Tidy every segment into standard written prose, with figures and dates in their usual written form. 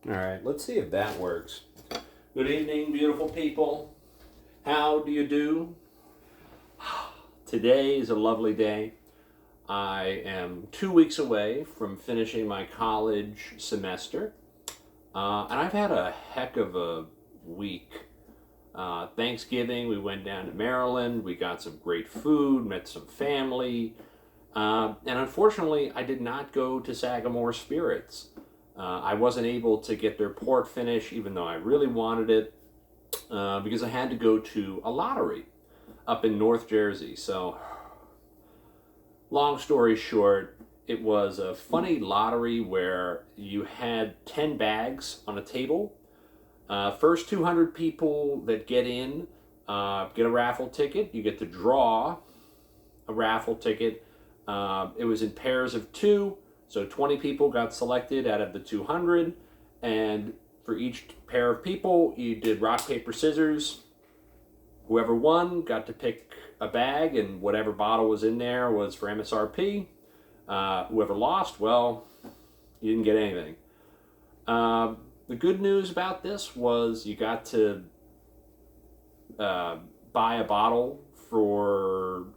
All right, let's see if that works. Good evening, beautiful people. How do you do? Today is a lovely day. I am 2 weeks away from finishing my college semester, and I've had a heck of a week. Thanksgiving, we went down to Maryland. We got some great food, met some family, and unfortunately, I did not go to Sagamore Spirits. I wasn't able to get their port finish, even though I really wanted it, because I had to go to a lottery up in North Jersey. So, long story short, it was a funny lottery where you had 10 bags on a table. First 200 people that get in get a raffle ticket. You get to draw a raffle ticket. It was in pairs of 2, so 20 people got selected out of the 200, and for each pair of people, you did rock, paper, scissors. Whoever won got to pick a bag, and whatever bottle was in there was for MSRP. Whoever lost, well, you didn't get anything. The good news about this was you got to buy a bottle for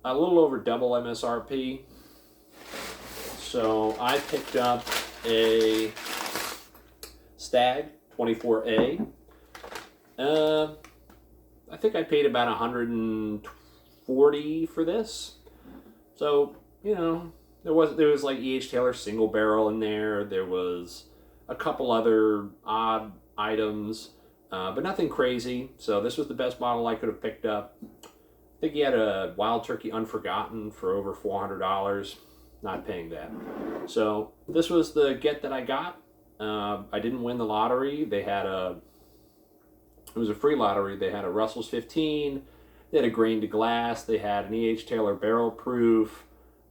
a little over double MSRP. So I picked up a Stag 24A. I think I paid about $140 for this. So, there was like E.H. Taylor single barrel in there. There was a couple other odd items, but nothing crazy. So this was the best bottle I could have picked up. I think he had a Wild Turkey Unforgotten for over $400. Not paying that. So this was the get that I got. I didn't win the lottery. It was a free lottery. They had a Russell's 15. They had a Grain to Glass. They had an E.H. Taylor Barrel Proof,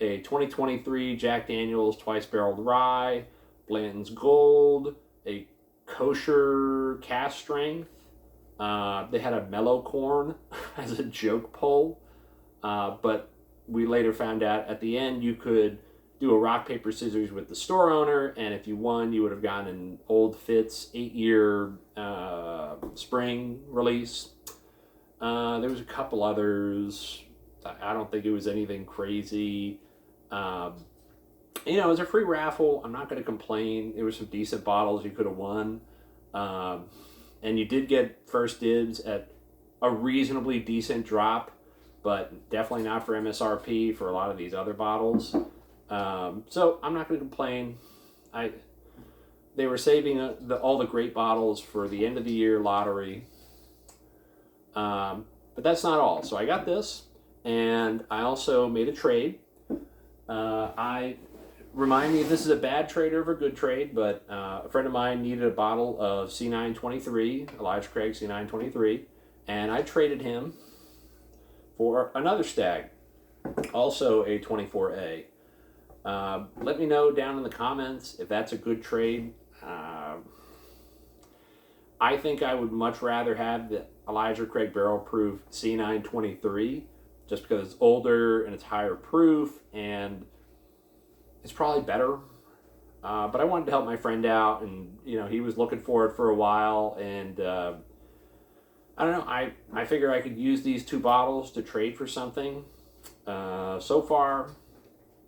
a 2023 Jack Daniel's Twice Barreled Rye, Blanton's Gold, a Kosher Cast Strength. They had a Mellow Corn as a joke poll, but we later found out at the end you could do a rock, paper, scissors with the store owner, and if you won, you would have gotten an Old Fitz 8-year spring release. There was a couple others. I don't think it was anything crazy. It was a free raffle. I'm not going to complain. There were some decent bottles you could have won. And you did get first dibs at a reasonably decent drop, but definitely not for MSRP for a lot of these other bottles. So I'm not going to complain. They were saving all the great bottles for the end of the year lottery. But that's not all. So I got this, and I also made a trade. Remind me if this is a bad trade or a good trade, but a friend of mine needed a bottle of C923, Elijah Craig C923, and I traded him for another Stag, also a 24A. Let me know down in the comments if that's a good trade. I think I would much rather have the Elijah Craig Barrel Proof C923 just because it's older and it's higher proof and it's probably better. But I wanted to help my friend out, and he was looking for it for a while, and I don't know. I figure I could use these 2 bottles to trade for something. So far,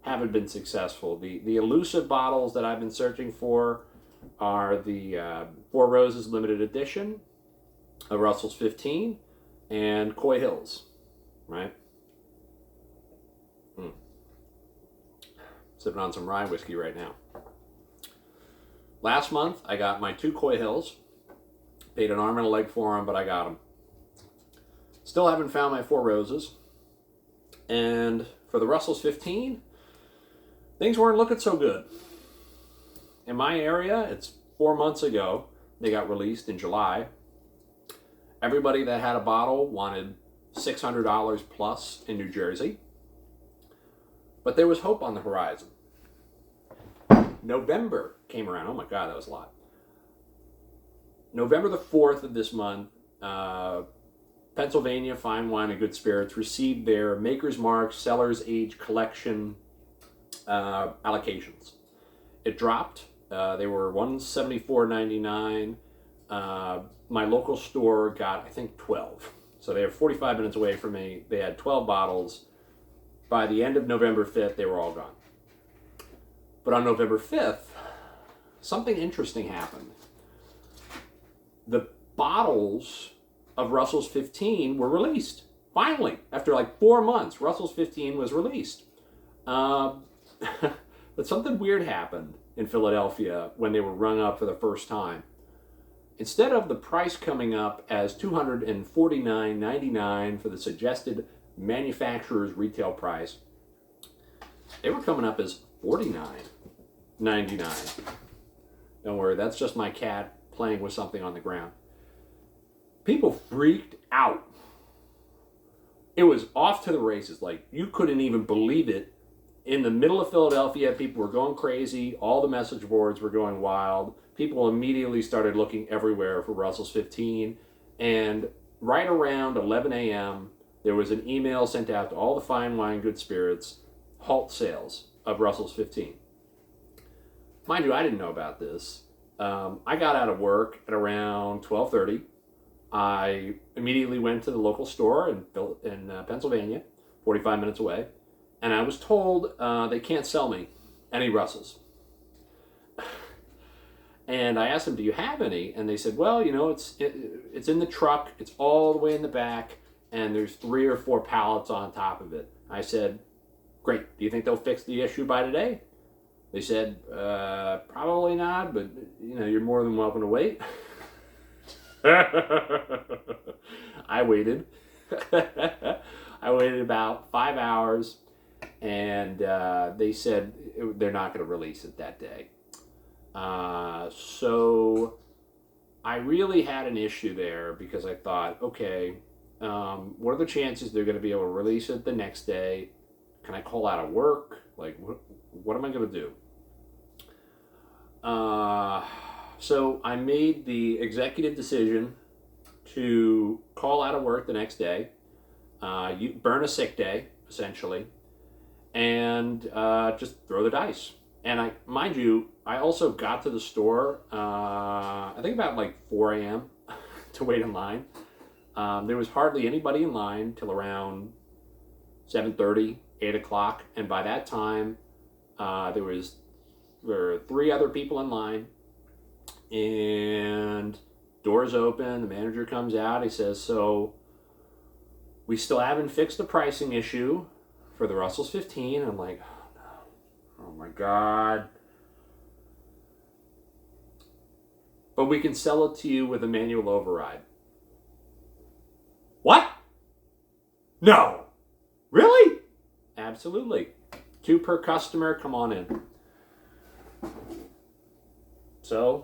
haven't been successful. The elusive bottles that I've been searching for are the Four Roses limited edition, a Russell's 15, and Coy Hills, right? Sipping on some rye whiskey right now. Last month, I got my 2 Coy Hills. Paid an arm and a leg for them, but I got them. Still haven't found my Four Roses. And for the Russell's 15, things weren't looking so good. In my area, it's 4 months ago. They got released in July. Everybody that had a bottle wanted $600 plus in New Jersey. But there was hope on the horizon. November came around. Oh my God, that was a lot. November the 4th of this month, Pennsylvania Fine Wine and Good Spirits received their Maker's Mark Cellar's Age Collection allocations. It dropped They were $174.99. My local store got, I think, 12. So they were 45 minutes away from me. They had 12 bottles. By the end of November 5th, they were all gone. But on November 5th, something interesting happened. The bottles of Russell's 15 were released. Finally, after like 4 months, Russell's 15 was released. But something weird happened in Philadelphia when they were rung up for the first time. Instead of the price coming up as $249.99 for the suggested manufacturer's retail price, they were coming up as $49.99. Don't worry, that's just my cat playing with something on the ground. People freaked out. It was off to the races. Like, you couldn't even believe it. In the middle of Philadelphia, people were going crazy. All the message boards were going wild. People immediately started looking everywhere for Russell's 15. And right around 11 a.m., there was an email sent out to all the fine wine, good spirits, halt sales of Russell's 15. Mind you, I didn't know about this. I got out of work at around 12:30. I immediately went to the local store in Pennsylvania, 45 minutes away, and I was told they can't sell me any Russells. And I asked them, do you have any? And they said, well, it's in the truck. It's all the way in the back, and there's 3 or 4 pallets on top of it. I said, great. Do you think they'll fix the issue by today? They said, probably not, but you're more than welcome to wait. I waited. I waited about 5 hours, and they said they're not going to release it that day. So I really had an issue there because I thought, okay, what are the chances they're going to be able to release it the next day? Can I call out of work? Like, what am I going to do? So I made the executive decision to call out of work the next day, you burn a sick day, essentially, and just throw the dice. And mind you, I also got to the store, I think about like 4 a.m. to wait in line. There was hardly anybody in line till around 7:30, 8 o'clock, and by that time, there were 3 other people in line, and doors open, the manager comes out, he says, so we still haven't fixed the pricing issue for the Russell's 15. And I'm like, oh no, oh my God. But we can sell it to you with a manual override. What? No. Really? Absolutely. 2 per customer, come on in. So,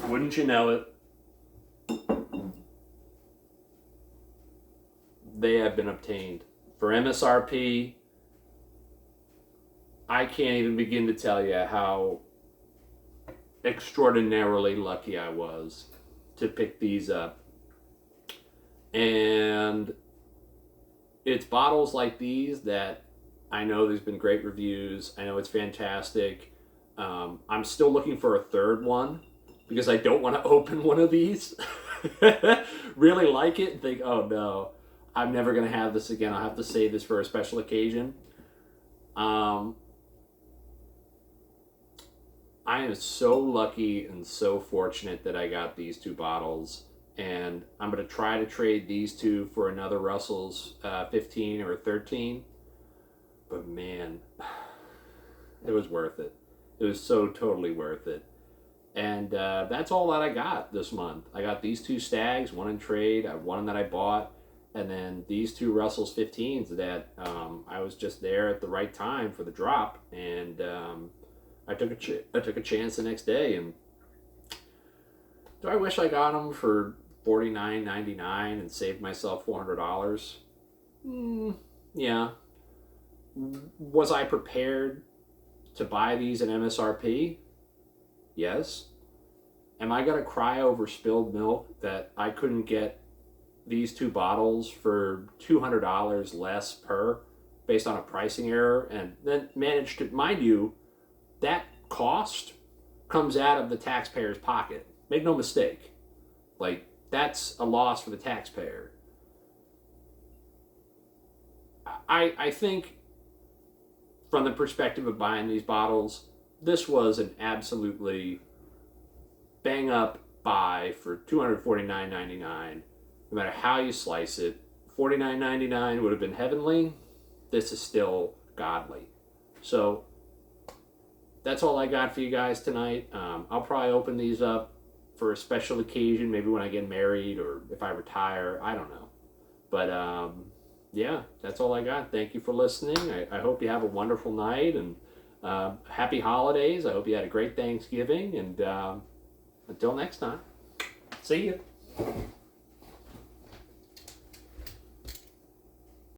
wouldn't you know it, they have been obtained for MSRP. I can't even begin to tell you how extraordinarily lucky I was to pick these up. And it's bottles like these that I know there's been great reviews. I know it's fantastic. I'm still looking for a third one because I don't want to open one of these, really like it, and think, oh no, I'm never going to have this again. I'll have to save this for a special occasion. I am so lucky and so fortunate that I got these 2 bottles, and I'm going to try to trade these 2 for another Russell's 15 or 13. But man, it was worth it. It was so totally worth it. And that's all that I got this month. I got these 2 Stags, one in trade, one that I bought, and then these 2 Russell's 15s that I was just there at the right time for the drop, and I took a chance the next day. And do I wish I got them for $49.99 and saved myself $400? Yeah. Was I prepared to buy these at MSRP? Yes. Am I going to cry over spilled milk that I couldn't get these 2 bottles for $200 less per based on a pricing error, and then managed to, mind you, that cost comes out of the taxpayer's pocket. Make no mistake. Like, that's a loss for the taxpayer. I think from the perspective of buying these bottles, this was an absolutely bang up buy for $249.99. No matter how you slice it, $49.99 would have been heavenly. This is still godly. So that's all I got for you guys tonight. I'll probably open these up for a special occasion, maybe when I get married or if I retire. I don't know. But yeah, that's all I got. Thank you for listening. I hope you have a wonderful night and happy holidays. I hope you had a great Thanksgiving. And until next time, see you.